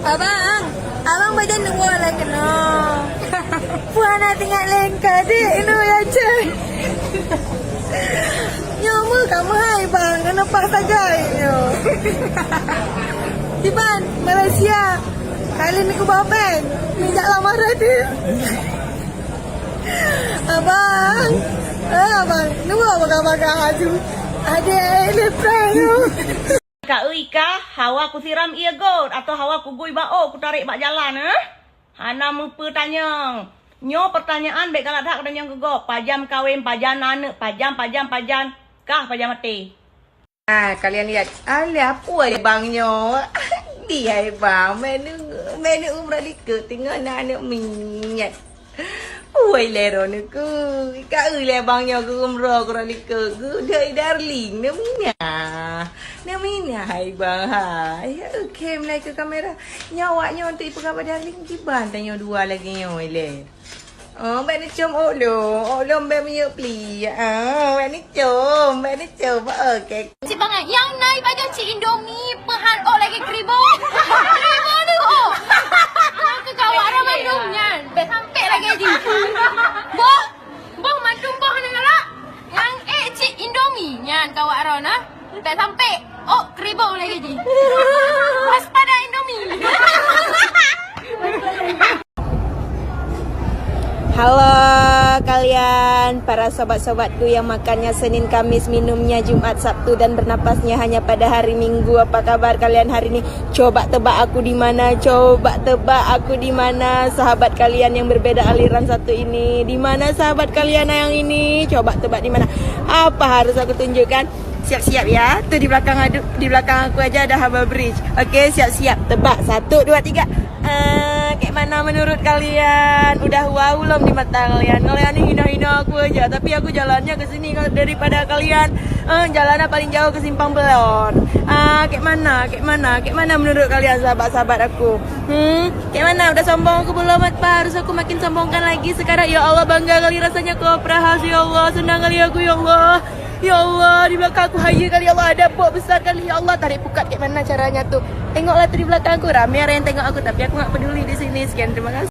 Abang, abang badan dua lagi no. Puana tinggal lengkap deh, ini ya cek. Nyomu kamu hai bang, kenapa saja ini? Iban, Malaysia. Kali ni ku babeng, minyak lama tadi. Abang, abang, nunggu apa kabar aju? Ada ini prank. Kak Ika, hawa ku siram ia god atau hawa ku gui bao ku tarik bak jalan Hana mupa tanya. Nyo pertanyaan baik galak tak kena ke go. Pajam kawin, pajam anak, pajam. Kah pajam mati. Kalian lihat. Apa dia bang Nyo? Dia bang, menu umrah dikut tengok anak minyak. Oi lero ni ku. Kak le bang Nyo ku umrah ku dikut. Ku dai darling namanya hai bang hai. Okey mulai ke kamera. Nyawaknya untuk ibu darling kiban tanya dua lagi Nyo le. Oh, bạn đi chôm ô lô bé bao nhiêu pli bạn đi chôm ở cái Cik Bangat, yang naik baju Cik Indomie perhan lagi kribo. Kribo tu. Ke kawak orang mandungnya. Bet sampai lagi haji. Boh mandung boh nak ngalak. Yang Cik Indomie nyan kawak orang nah. Bet sampai kribo lagi haji. Waspada Indomie. Halo kalian, para sobat-sobatku yang makannya Senin, Kamis, minumnya Jumat, Sabtu dan bernapasnya hanya pada hari Minggu. Apa kabar kalian hari ini? Coba tebak aku di mana? Sahabat kalian yang berbeda aliran satu ini. Di mana sahabat kalian yang ini? Coba tebak di mana? Apa harus aku tunjukkan? Siap-siap ya. Tuh di belakang aku aja ada Haba Bridge. Oke, siap-siap. Tebak 1 2 3. Kayak mana menurut kalian? Udah wow belum di mata kalian? Kalian ini hina-hina aku aja, tapi aku jalannya ke sini daripada kalian. Jalannya paling jauh ke Simpang Belon. Kayak mana menurut kalian sahabat-sahabat aku? Kayak mana? Udah sombong aku belum? Harus aku makin sombongkan lagi sekarang. Ya Allah, bangga kali rasanya ke Opera House. Ya Allah, senang kali aku. Ya Allah. Ya Allah, di belakang aku haya kali. Ya Allah, ada bot besar kali. Ya Allah, tarik pukat kayak mana caranya tuh? Tengoklah tuh di belakang aku, ramai orang yang tengok aku, tapi aku gak peduli di sini. Sekian, terima kasih.